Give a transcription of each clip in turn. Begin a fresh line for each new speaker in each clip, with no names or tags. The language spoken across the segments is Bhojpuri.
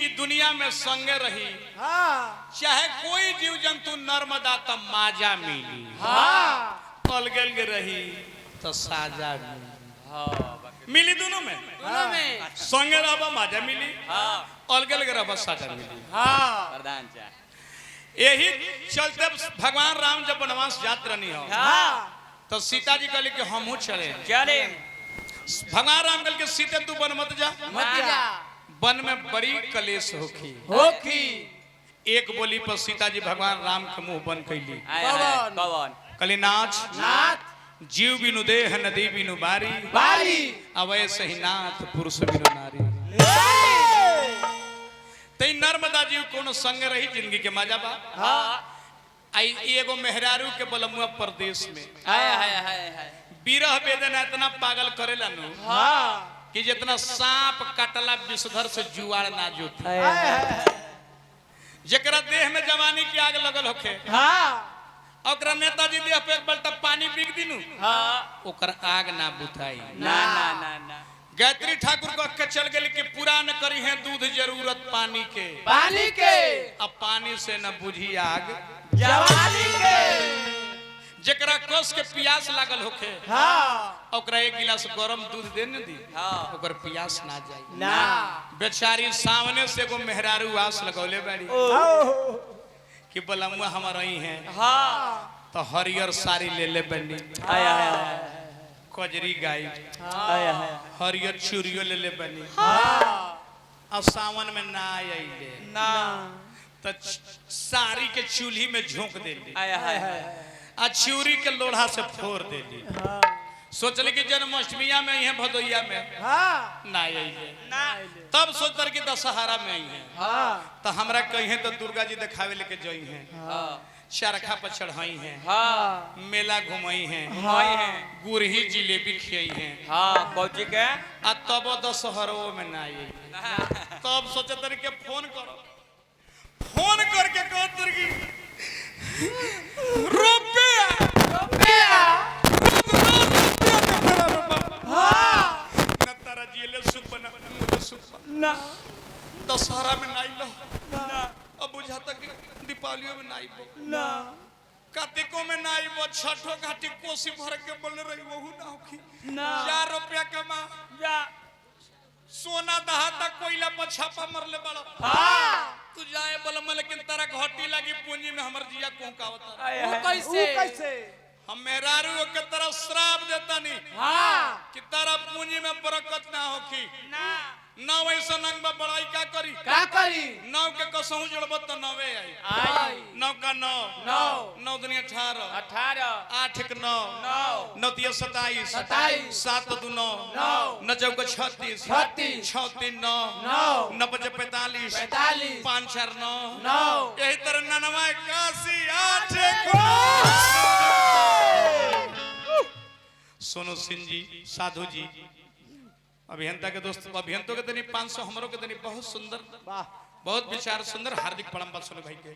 कि दुनिया में संगे रही चाहे कोई जीव जंतु नर्मदा तो माजा मिली अलगल रही तो साजा मिली दोनों में संगे रहा माजा मिली अलगल रहा साजा मिली
प्रधान
यही चलते भगवान राम जब वनवास जात रहनी हो तो सीता जी कहले कि हमहू चले भगवान राम कहले कि सीते तू वन मत जा वन में बड़ी कलेश होखी एक बोली पर सीता जी भगवान राम के मुंह बंद कैली कहली नाच जीव बिनु देह नदी बिनु बारी अवय सही नाथ पुरुष बिनु नारी तई नर्मदा जीव कोनो संग रही जिंदगी के मजा बा आई एगो मेहरारू के बलमुआ प्रदेश में विरह वेदना इतना पागल करेला नु कि जितना सांप कटला विषधर से जुआर ना जोती जकरा देह में जवानी की आग लगल होखे ओकरा नेताजी देह पे एक बल्टा पानी पीक दिनु ओकर आग ना बुझाई
ना
गायत्री ठाकुर को के चल गए कि पूरा न करी है दूध जरूरत पानी के अब पानी से न बुझी आग
जवानी के
जकरा कस के प्यास लागल होखे ओकरा एक गिलास गरम दूध दे न दी ओकर प्यास ना जाई बेचारी सामने से एगो मेहरारू आस लगौले बाड़ी कि बलमुआ हमर रही है तो हरियर साड़ी ले ले बनी कजरी गाय हरियर चूड़ियो ले ले बनी अब सावन में ना आइले तो साड़ी के चूल्ही में झोंक देली आ चूड़ी के लोढ़ा से फोड़ देली सोचले कि जन्माष्टमिया में ही है भदोइया में ना आइले तब सोचतर कि दशहरा में ही है तो हमरा कहीं तो दुर्गा जी दिखावे लेके जई है चरखा पर चढ़ाई है मेला घुमाई है गुरही जिलेबी खियाई है
कौची के
आ तब दशहरो में ना आई तब सोचतर के फोन करके कहतर की रुपया ना तारा जिले सुख बना मुझे सुख ना दशहरा में ना लो अब बुझाता कि दीपावलियों में ना कार्तिकों में ना छठो घाटी कोसी भर के बोल रही वहू ना होखी 4 रुपया कमा सोना दहाता कोयला पर छापा मरले बड़ा तू जाए बोल लेकिन तारा घाटी लगी पूंजी में हमर जिया कोंकावता
कैसे
हम मेहरारू के तरफ श्राप देता नहीं कि तारा पूंजी में बरकत ना होखी ना वैसा नंग बड़ाई का करी नौ के कसहू जोड़ब तो 9 आई 9 का 9 दुनिया 18 8 के 9 9 तिया 27 7 दू 9 9 चौका 36 6 3 9 9 5 45 5 4 9 यही तरह 99 81 8 सोनू सिंह जी साधु जी अभियंता के दोस्त अभियंतों के तनी 500 हमरों के तनी बहुत सुंदर बहुत विचार सुंदर हार्दिक प्रणाम बा सोनू भाई के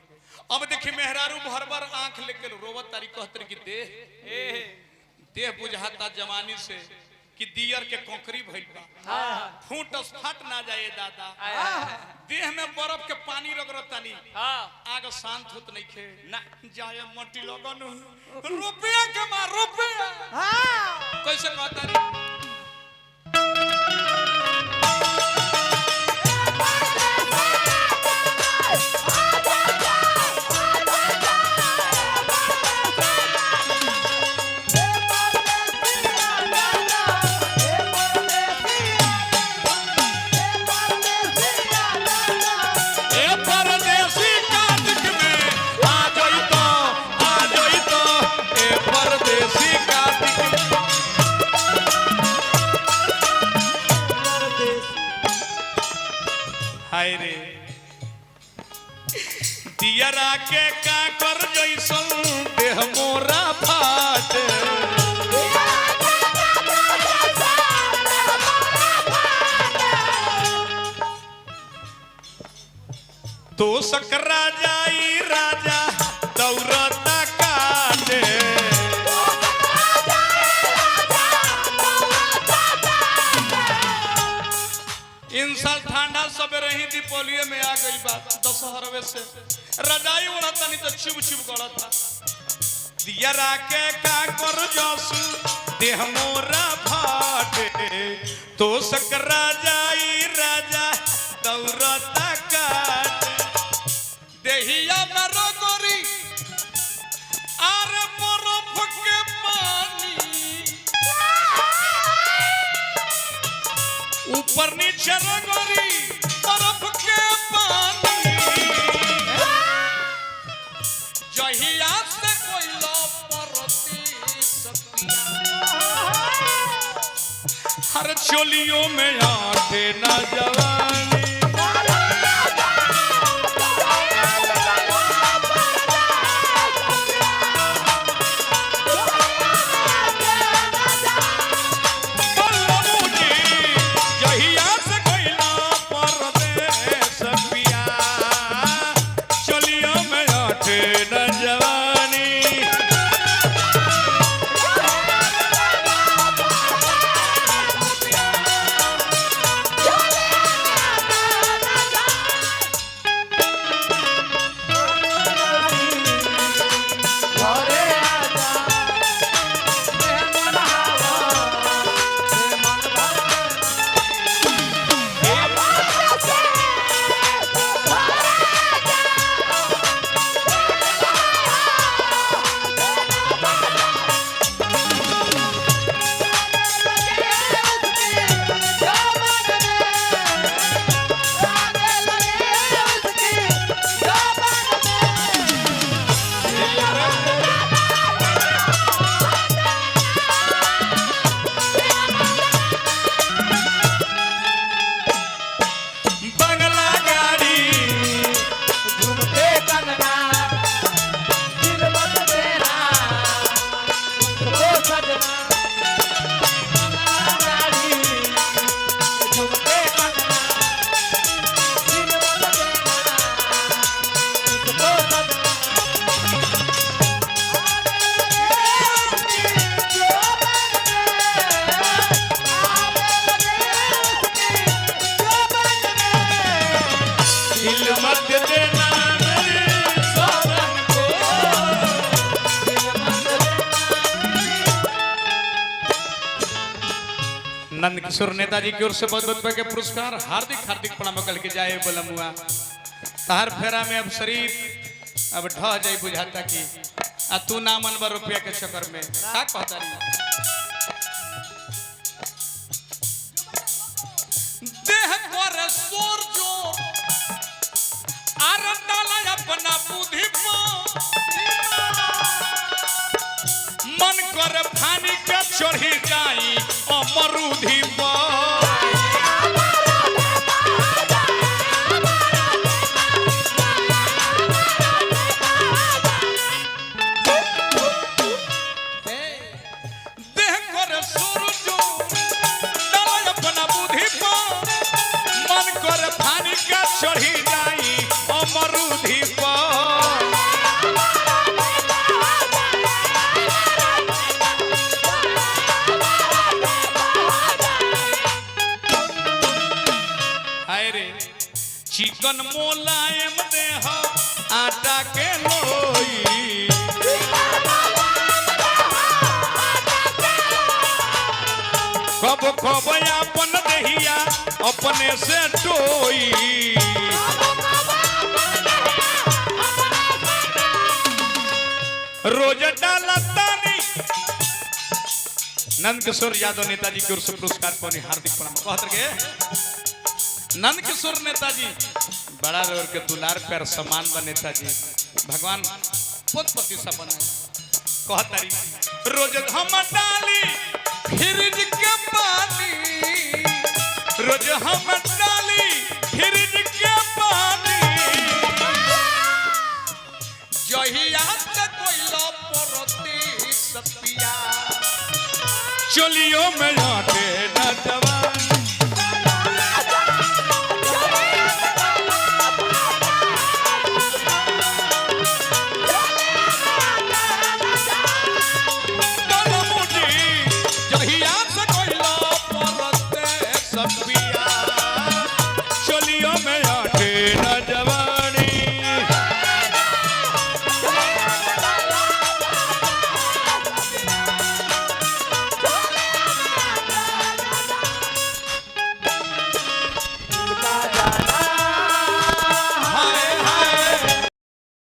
अब देखी मेहरारू भर आंख लेके रोवत तारी कहतर की देह बुझाता जवानी से कि दियर के कोकरी भइल बा फूटस फट ना जाए दादा देह में बर्फ के पानी रगड़तानी आग शांत होत नहीं खे ना जाए मट्टी लगन रुपया के मार रुपया कैसे कहतारी दियरा के का कर जैसन देह मोरा फाट तो सकरा जाई राजा दौरता काटे इन साल ठंडा सब रही दीपोलिये में आ गई बात दशहरवे से रजाई उड़ता नहीं तो चुभ चुभ गड़ता दिया राके का कर जसु देह मोरा फाटे तो सकरा जाई राजा दौरता काटे देहिया मरो गोरी आरे बरफ के पानी ऊपर नीचे रगोरी बर्फ के पानी जहिया से कोइलो परती सतिया हर चोलियों में आटे न जवानी नंद किशोर नेताजी की ओर से बहुत बहुत के पुरस्कार हार्दिक हार्दिक प्रणाम कल के जाए बोलमुआ तहर फेरा में अब शरीर अब ढह जाए बुझाता कि आ तू ना मन बा रुपया के चक्कर में का कहता रही देह पर सोर जो आर डाला अपना बुद्धि मन कर फानी के चढ़ी जाई अमरूधि देह कर सूरज डाला अपना बुद्धि मन कर फानी के चढ़ी जाई अमरूधि चिकन मोलायम देह आटा के लोई कब कब अपन दहिया अपने से टोई रोज डाला तानी नंद किशोर यादव नेताजी की ओर से पुरस्कार पाने हार्दिक प्रणाम कहत के नंद किशोर नेताजी बड़ा रोर के दुलार प्यार सम्मान बा नेताजी भगवान खुद प्रतिष्ठा बनाए कहतारी रोज हम डाली फ्रिज के पानी रोज हम डाली फ्रिज के पानी जहिया से कोइला परती सपिया चलियो में आटे